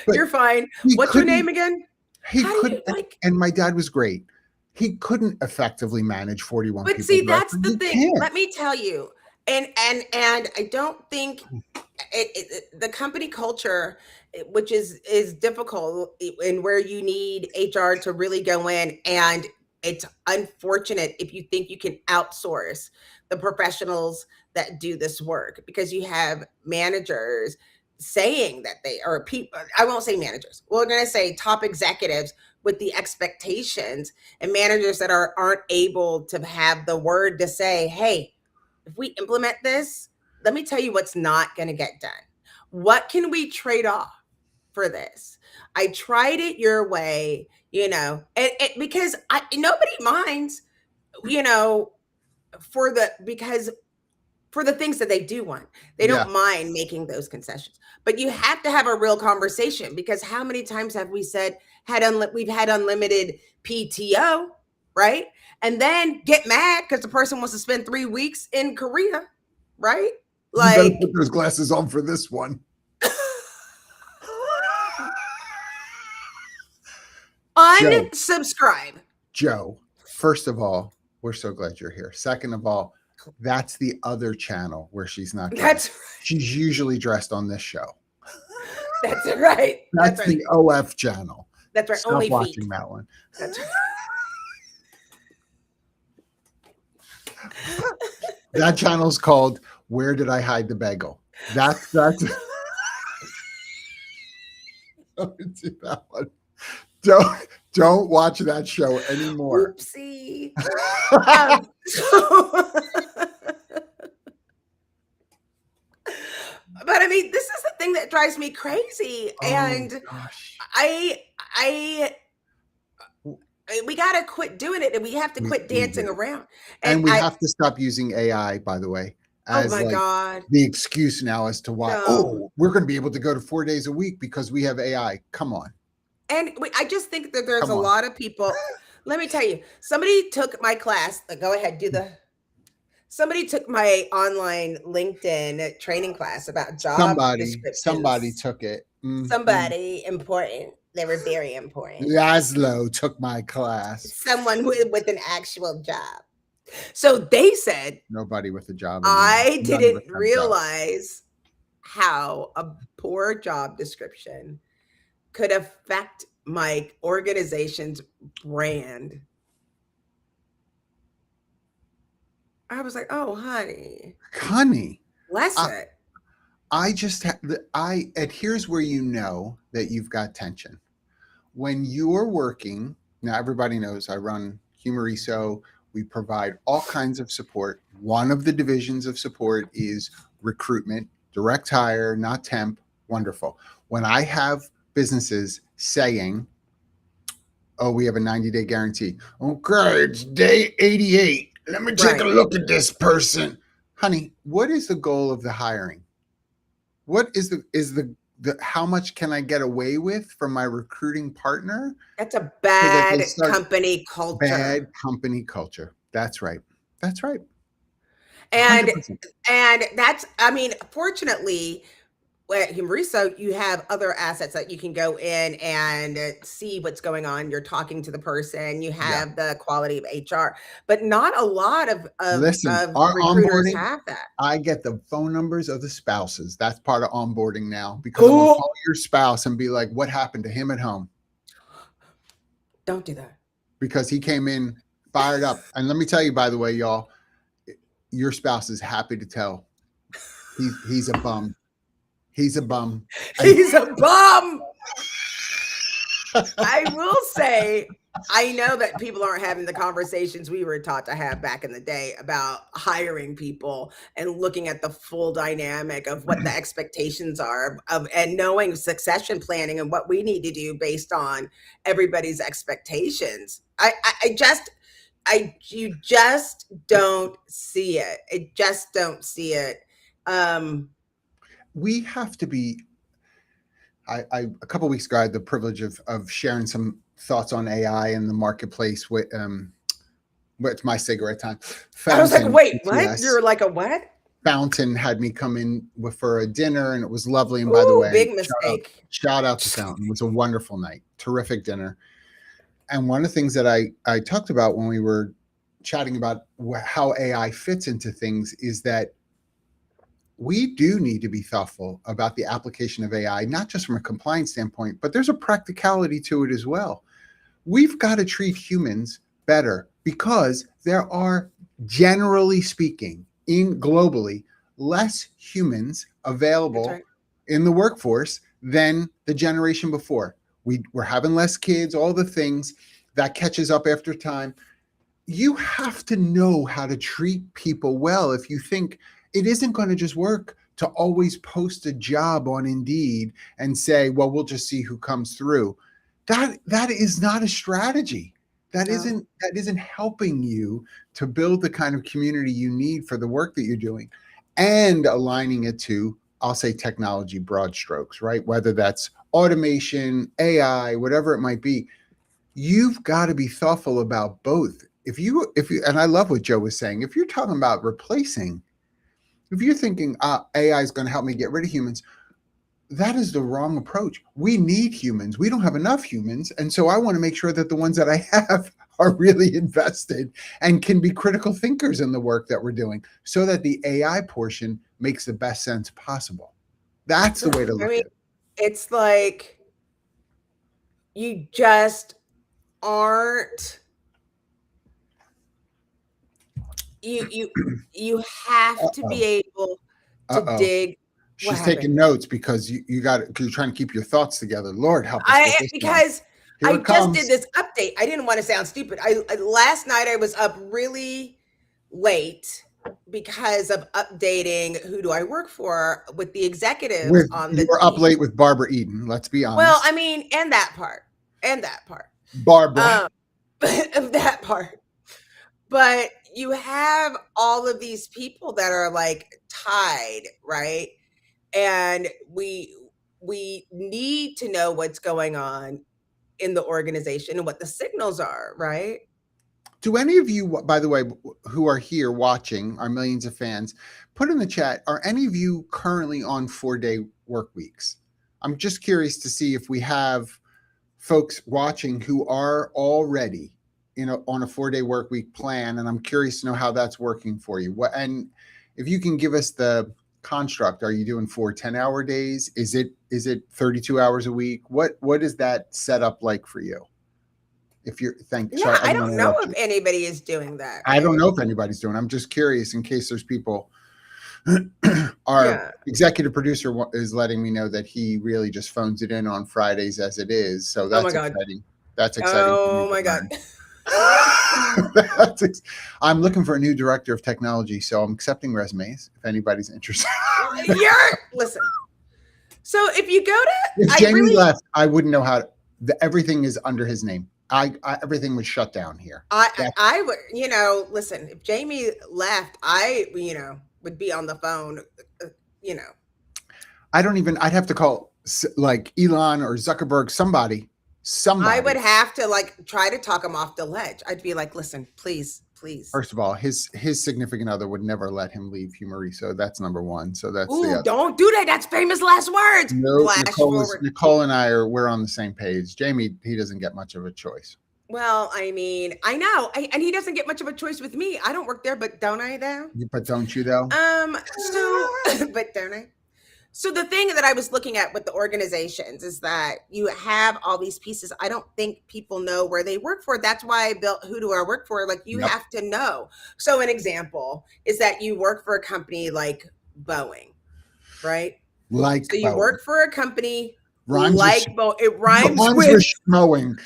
You're fine. What's your name again? He couldn't, and my dad was great. He couldn't effectively manage 41 people. But see, that's the thing. Let me tell you. And I don't think the company culture, which is difficult, and where you need HR to really go in, and it's unfortunate if you think you can outsource the professionals that do this work, because you have managers saying that they are people. I won't say managers. We're going to say top executives with the expectations, and managers that aren't able to have the word to say, hey, if we implement this, let me tell you what's not going to get done. What can we trade off for this? I tried it your way, because nobody minds, for the things that they do want. They don't mind making those concessions. But you have to have a real conversation, because how many times have we said we've had unlimited PTO, right? And then get mad because the person wants to spend 3 weeks in Korea, right? Like, you better put those glasses on for this one. Unsubscribe. Joe, first of all, we're so glad you're here. Second of all, that's the other channel where she's not dressed. That's right. She's usually dressed on this show. That's right. That's the OF channel. That's right. Stop Only watching feet. that one. That's right. That channel's called Where Did I Hide the Bagel? That's Let me do that one. Don't watch that show anymore. Oopsie. So but I mean, this is the thing that drives me crazy. Oh And gosh. I we gotta quit doing it, and we have to quit We dancing do. around. And And we have to stop using AI, by the way, oh as my like God, the excuse now as to why, no. oh, we're going to be able to go to 4 days a week because we have AI. Come on. And I just think that there's a Come on. lot of people. Let me tell you, somebody took my class. Go ahead, do the. Somebody took my online LinkedIn training class about job Somebody descriptions. took it. Mhm. Somebody important. They were very important. Laszlo took my class. Someone with an actual job. So they said, Nobody with a job anymore. I None of us didn't have jobs. realize how a poor job description could affect my organization's brand. I was like, oh, honey, Honey, bless I, it. I just and here's where you know that you've got tension. When you're working, now everybody knows I run Humoriso. We provide all kinds of support. One of the divisions of support is recruitment, direct hire, not temp. Wonderful. When I have businesses saying, oh, we have a 90-day guarantee. Okay, it's day 88. Let me take a Right. look at this person. Honey, what is the goal of the hiring? What is the how much can I get away with from my recruiting partner That's a so that they bad start company culture. bad company culture? That's right. That's right. And 100%. that's, I mean, fortunately, at Humoriso, you have other assets that you can go in and see what's going on. You're talking to the person. You Yeah. have the quality of HR, but not a lot Listen, of our recruiters onboarding, have that. I get the phone numbers of the spouses. That's part of onboarding now because I'm going to call your spouse and be like, what happened to him at home? Don't do that. Because he came in fired up. And let me tell you, by the way, y'all, your spouse is happy to tell. He's a bum. He's a bum. He's a bum. I will say, I know that people aren't having the conversations we were taught to have back in the day about hiring people and looking at the full dynamic of what the expectations are of and knowing succession planning and what we need to do based on everybody's expectations. You just don't see it. I just don't see it. We have to be. A couple of weeks ago, I had the privilege of sharing some thoughts on AI in the marketplace with my cigarette time. I was like, Fountain, wait, what? yes. You're like a what? Fountain had me come in for a dinner, and it was lovely. And by the Ooh, way, big mistake. shout out to Fountain. It was a wonderful night, terrific dinner. And one of the things that I talked about when we were chatting about how AI fits into things is that we do need to be thoughtful about the application of AI, not just from a compliance standpoint, but there's a practicality to it as well. We've got to treat humans better because there are, generally speaking, globally, less humans available right. in the workforce than the generation before. We're having less kids, all the things that catches up after time. You have to know how to treat people well. If you think it isn't going to just work to always post a job on Indeed and say, well, we'll just see who comes through. That is not a strategy. That isn't helping you to build the kind of community you need for the work that you're doing and aligning it to, I'll say, technology broad strokes, right? Whether that's automation, AI, whatever it might be. You've got to be thoughtful about both. If you, and I love what Joe was saying, if you're talking about replacing, if you're thinking AI is going to help me get rid of humans, that is the wrong approach. We need humans. We don't have enough humans. And so I want to make sure that the ones that I have are really invested and can be critical thinkers in the work that we're doing so that the AI portion makes the best sense possible. That's the way to look at it. It's like you just aren't you have to be able to dig What She's happened? taking notes because you're trying to keep your thoughts together. Lord help us with this one. Because Here I it just comes. did this update. I didn't want to sound stupid. Last night I was up really late because of updating who do I work for with the executives on the You were up team. late with Barbara Eden. Let's be honest. Well, I mean, and that part. Barbara. That part. But you have all of these people that are like tied, right? And we need to know what's going on in the organization and what the signals are, right? Do any of you, by the way, who are here watching, our millions of fans, put in the chat, are any of you currently on 4-day work weeks? I'm just curious to see if we have folks watching who are already, on a 4-day work week plan, and I'm curious to know how that's working for you. And if you can give us the construct, are you doing 4 10-hour days? Is it 32 hours a week? What is that setup like for you? If you're Yeah, I don't know if anybody is doing that. I don't know if anybody's doing. I'm just curious in case there's people. Our executive producer is letting me know that he really just phones it in on Fridays as it is. So that's exciting. That's exciting. Oh my God. I'm looking for a new director of technology, so I'm accepting resumes if anybody's interested. Listen. So if you go to, if Jamie left, I wouldn't know how. Everything is under his name. Everything was shut down here. I would, listen. If Jamie left, I would be on the phone. I'd have to call like Elon or Zuckerberg, somebody. I would have to try to talk him off the ledge. I'd be like, listen, please. First of all, his significant other would never let him leave Humori, so that's number one. So that's don't do that. That's famous last words. No, Nicole and we're on the same page. Jamie, he doesn't get much of a choice. Well, I mean, I know, and he doesn't get much of a choice with me. I don't work there, but don't I though? But don't you though? But don't I? So the thing that I was looking at with the organizations is that you have all these pieces. I don't think people know where they work for. That's why I built Who Do I Work For? Like you have to know. So an example is that you work for a company like Boeing, right? So you work for a company like Boeing. It rhymes with schmoing.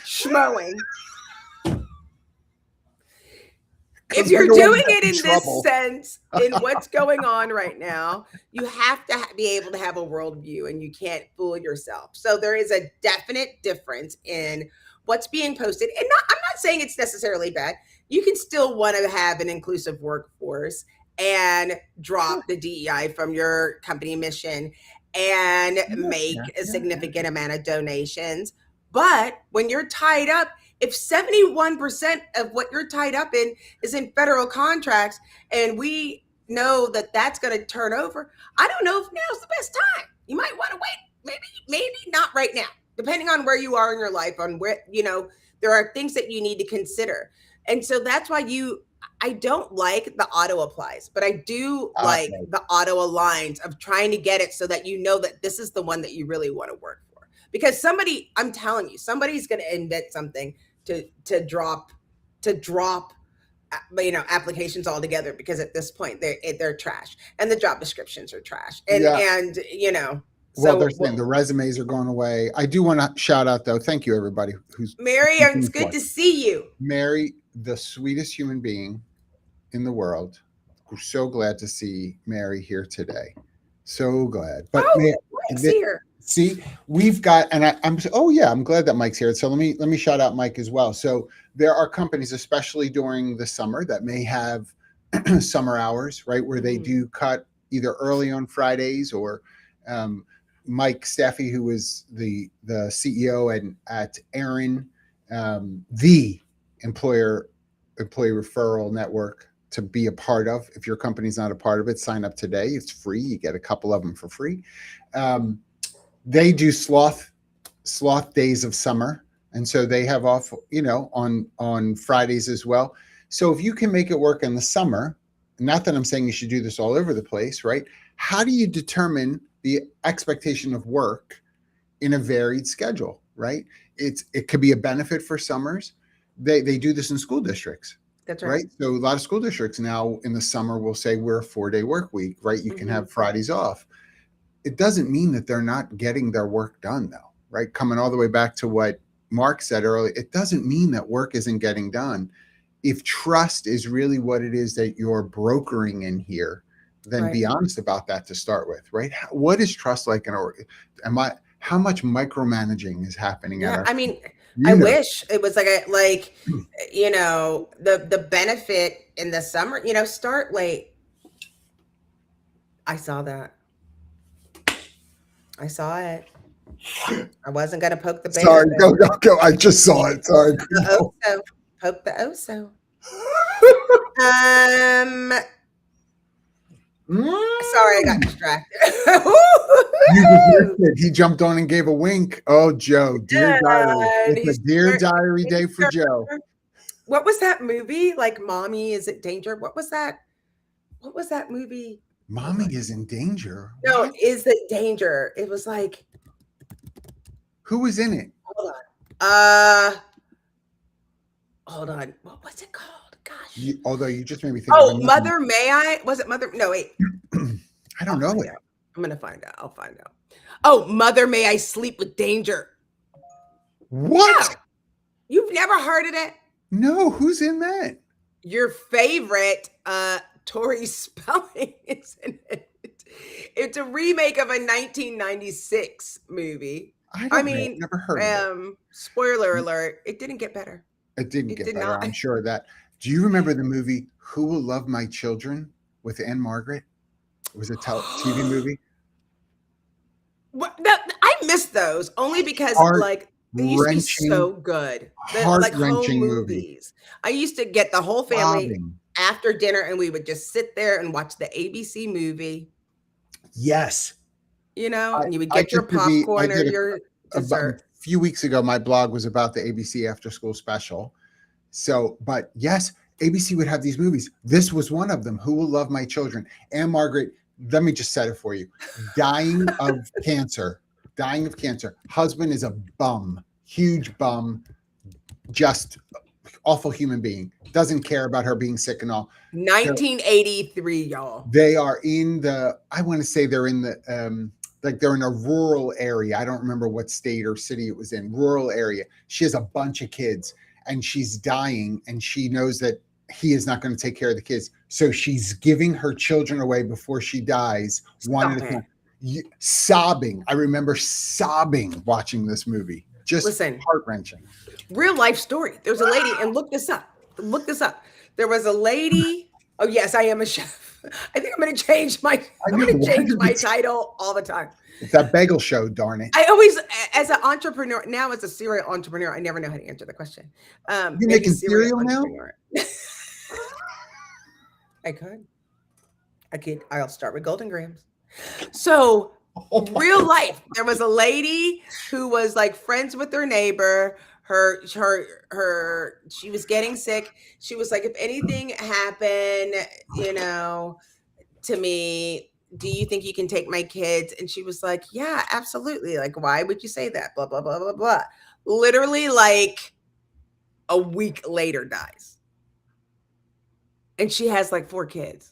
If you're doing it in this sense, in what's going on right now, you have to be able to have a worldview and you can't fool yourself. So there is a definite difference in what's being posted. And I'm not saying it's necessarily bad. You can still want to have an inclusive workforce and drop the DEI from your company mission and make a significant amount of donations. But when you're tied up, if 71% of what you're tied up in is in federal contracts, and we know that that's going to turn over, I don't know if now's the best time. You might want to wait. Maybe not right now, depending on where you are in your life, on where, there are things that you need to consider. And so that's why I don't like the auto applies, but I do like the auto aligns of trying to get it so that you know that this is the one that you really want to work for. Because I'm telling you, somebody's going to invent something to drop applications altogether, because at this point they're trash and the job descriptions are trash and well, they're saying the resumes are going away. I do want to shout out though, thank you everybody who's Mary. It's good to see you, Mary, the sweetest human being in the world. We're so glad to see Mary here today. So glad. But Mike's here. See, we've got, and I'm glad that Mike's here. So let me shout out Mike as well. So there are companies, especially during the summer, that may have summer hours, right, where they do cut either early on Fridays or Mike Staffy, who is the CEO at Aaron, the employee referral network to be a part of. If your company's not a part of it, sign up today. It's free. You get a couple of them for free. They do sloth days of summer. And so they have off, on Fridays as well. So if you can make it work in the summer, not that I'm saying you should do this all over the place, right? How do you determine the expectation of work in a varied schedule, right? It could be a benefit for summers. They do this in school districts. That's right. So a lot of school districts now in the summer will say we're a 4-day work week, right? You can have Fridays off. it doesn't mean that they're not getting their work done, though, right? Coming all the way back to what Mark said earlier, it doesn't mean that work isn't getting done. If trust is really what it is that you're brokering in here, then Right. be honest about that to start with, right? What is trust like in our, how much micromanaging is happening at Yeah, our, I mean, I you know, wish it was like you know, the benefit in the summer, you know, start late. I saw that. I saw it. I wasn't gonna poke the bear, sorry, but go. I just saw it. Sorry. the oso. Poke the oso. Sorry, I got distracted. You just missed it. He jumped on and gave a wink. Oh, Joe, dear diary. And It's a dear diary day for Joe. What was that movie? Like, Mommy, Is It Danger? What was that? What was that movie? Mommy is in danger. No, What? Is It Danger? It was like, Who was in it? hold on. Hold on. What was it called? Gosh. Although you just made me think. Oh, Mother May I? Was it Mother? No, wait. I don't know it. I'm gonna find out. I'll find out. Oh, Mother May I Sleep with Danger. What? Yeah. You've never heard of it? No, who's in that? Your favorite Tori Spelling is in it. It's a remake of a 1996 movie. I mean, never heard of it. Spoiler alert, it didn't get better. It didn't get did better. not. I'm sure of that. Do you remember the movie Who Will Love My Children with Anne Margaret? It was a TV movie. I miss those only because like they used to be so good. Like home Heart-wrenching movie. movies. I used to get the whole family after dinner and we would just sit there and watch the ABC movie. Yes. You know, and you would get your popcorn or your dessert. A few weeks ago, my blog was about the ABC After School Special. So, but yes, ABC would have these movies. This was one of them. Who Will Love My Children? Anne Margaret, let me just set it for you. Dying of cancer. Dying of cancer. Husband is a bum. Huge bum. Just awful human being. Doesn't care about her being sick and all. 1983, y'all. They are in the, I want to say they're in the, like they're in a rural area. I don't remember what state or city it was in. Rural area. She has a bunch of kids and she's dying and she knows that he is not going to take care of the kids. So she's giving her children away before she dies. One at a time. Sobbing. I remember sobbing watching this movie. Just heart-wrenching. Real life story. There's a lady, and look this up. Look this up. There was a lady. Oh, yes, I am a chef. I think I'm going to change my title all the time. It's that bagel show, darn it. I always, as an entrepreneur, now as a serial entrepreneur, I never know how to answer the question. You're making cereal now? I could. I'll start with Golden Grams. So, real life, there was a lady who was like friends with her neighbor. She was getting sick. She was like, if anything happened, you know, to me, do you think you can take my kids? And she was like, yeah, absolutely. Like, why would you say that? Blah, blah, blah, blah, blah. Literally like a week later dies. And she has like 4 kids.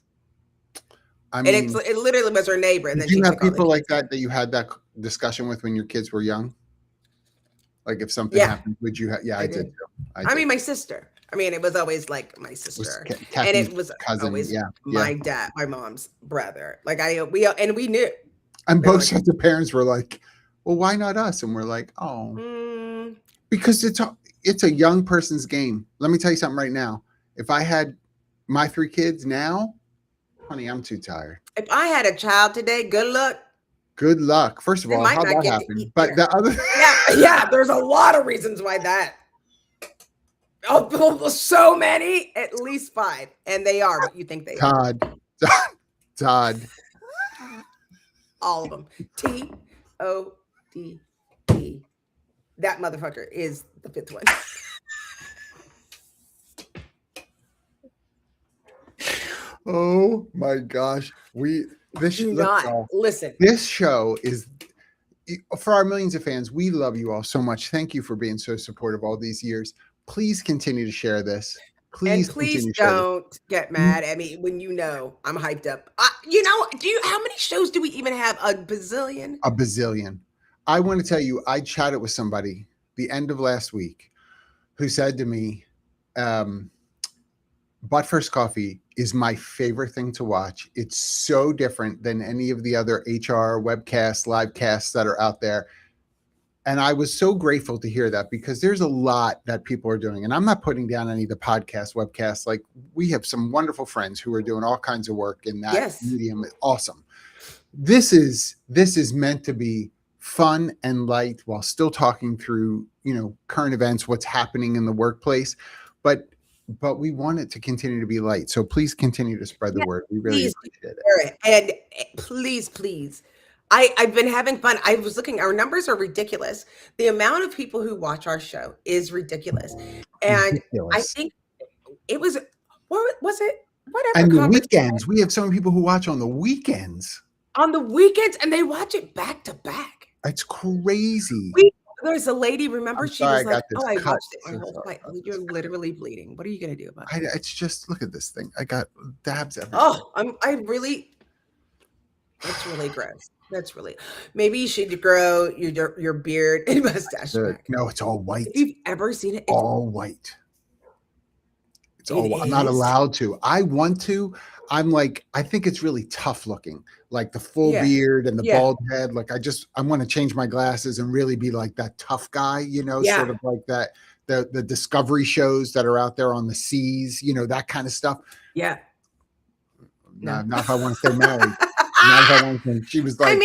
I mean, and it literally was her neighbor. And then you have people like that you had that discussion with when your kids were young? Like if something happened, would you? I did too. I mean, my sister. I mean, it was always like my sister, and it was cousin, always my dad, my mom's brother. Like we knew. And both sets of parents were like, "Well, why not us?" And we're like, "Oh, because it's a young person's game." Let me tell you something right now. If I had my 3 kids now, honey, I'm too tired. If I had a child today, good luck. Good luck. First of all, how that happened. But the other there's a lot of reasons why that. Oh, so many, at least 5. And they are what you think they are. Todd. All of them. TODD. That motherfucker is the 5th one. Oh my gosh. This show is, for our millions of fans, we love you all so much. Thank you for being so supportive all these years. Please continue to share this. Please please continue to share this. don't get mad at me when I'm hyped up. How many shows do we even have? A bazillion? A bazillion. I want to tell you, I chatted with somebody the end of last week who said to me, But First Coffee is my favorite thing to watch. It's so different than any of the other HR webcasts, live casts that are out there. And I was so grateful to hear that, because there's a lot that people are doing. And I'm not putting down any of the podcasts, webcasts. Like, we have some wonderful friends who are doing all kinds of work in that Yes. medium. Awesome. This is meant to be fun and light while still talking through, current events, what's happening in the workplace. But we want it to continue to be light. So please continue to spread the word. We really appreciate it. And please. I've been having fun. I was looking, our numbers are ridiculous. The amount of people who watch our show is ridiculous. And Ridiculous. I think it was, what was it? Whatever. And the conference weekends, we have some people who watch on the weekends. on the weekends, and they watch it back to back. It's crazy. There's a lady, remember, I'm she sorry, was I like, got this I cut. watched it. So My whole sorry. you're literally bleeding. What are you going to do about it? It's just, look at this thing. I got dabs everywhere. Oh, that's really gross. That's really, maybe you should grow your beard and mustache back. No, it's all white. If you've ever seen it, it's all white. It's all white. I'm not is? allowed to. I want to. I'm like, I think it's really tough looking, like the full beard and the bald head. Like, I want to change my glasses and really be like that tough guy, sort of like that, the Discovery shows that are out there on the seas, that kind of stuff. Yeah. Not if I want to stay married. Not if I want to. She was like,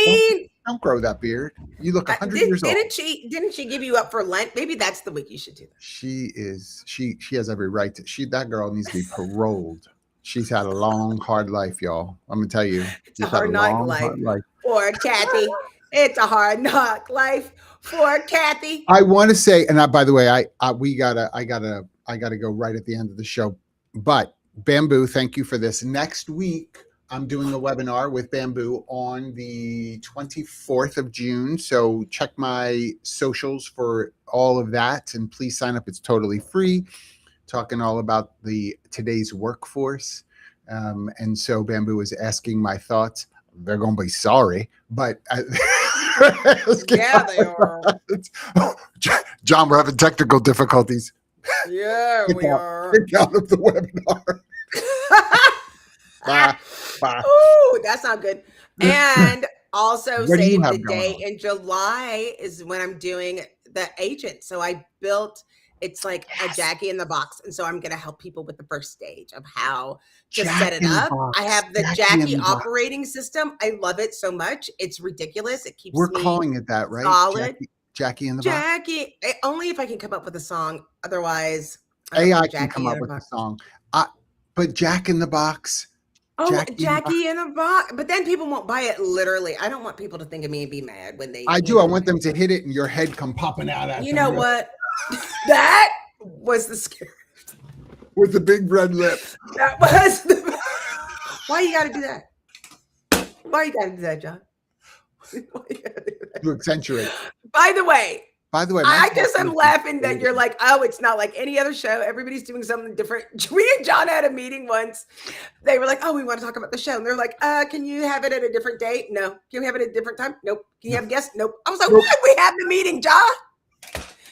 don't grow that beard. You look 100 years old. Didn't she give you up for Lent? Maybe that's the week you should do that. She has every right to. That girl needs to be paroled. She's had a long, hard life, y'all. I'm gonna tell you. It's a hard knock life for Kathy. It's a hard knock life for Kathy. I want to say, and by the way, I gotta go right at the end of the show. But Bamboo, thank you for this. Next week, I'm doing a webinar with Bamboo on the 24th of June. So check my socials for all of that, and please sign up. It's totally free. Talking all about today's workforce. And so Bamboo is asking my thoughts. They're going to be sorry, but yeah, they are. John, we're having technical difficulties. Yeah, we are. Get out of the webinar. Bye. Ooh, that's not good. And also save the day in July is when I'm doing the agent. So I built, it's like a Jackye in the box. And so I'm going to help people with the first stage of how to set it up. I have the Jackye operating system. I love it so much. It's ridiculous. It keeps We're calling it that, right? Solid. Jackye in the box. Jackye, only if I can come up with a song. Otherwise, AI can come up with a song. But Jack in the Box. Oh, Jackye in the box. But then people won't buy it literally. I don't want people to think of me and be mad when they. I do. I want them to hit it and your head come popping out at them. You know what? That was the scariest. With the big red lip. That was the. Why you got to do that? Why you got to do that, John? To accentuate. By the way, I just am laughing that you're like, oh, it's not like any other show. Everybody's doing something different. We and John had a meeting once. They were like, oh, we want to talk about the show. And they're like, can you have it at a different date? No. Can we have it at a different time? Nope. Can you have guests? Nope. I was like, why we have the meeting, John?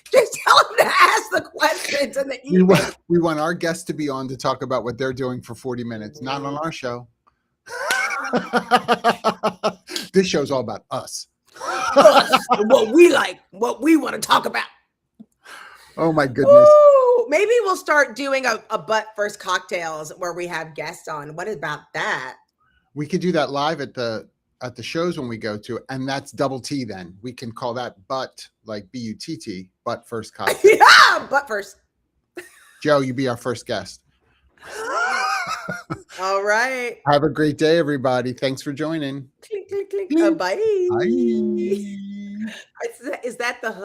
Just tell them to ask the questions and the email. We want our guests to be on to talk about what they're doing for 40 minutes, not on our show. This show's all about us. What we like, what we want to talk about. Oh my goodness. Ooh, maybe we'll start doing a butt first cocktails where we have guests on. What about that? We could do that live at the shows when we go to, and that's double T then. We can call that butt, like B-U-T-T, butt first cocktail. Yeah, butt first. Joe, you be our first guest. All right. Have a great day, everybody. Thanks for joining. Clink, clink, clink. Bye. Bye. Is that the hook?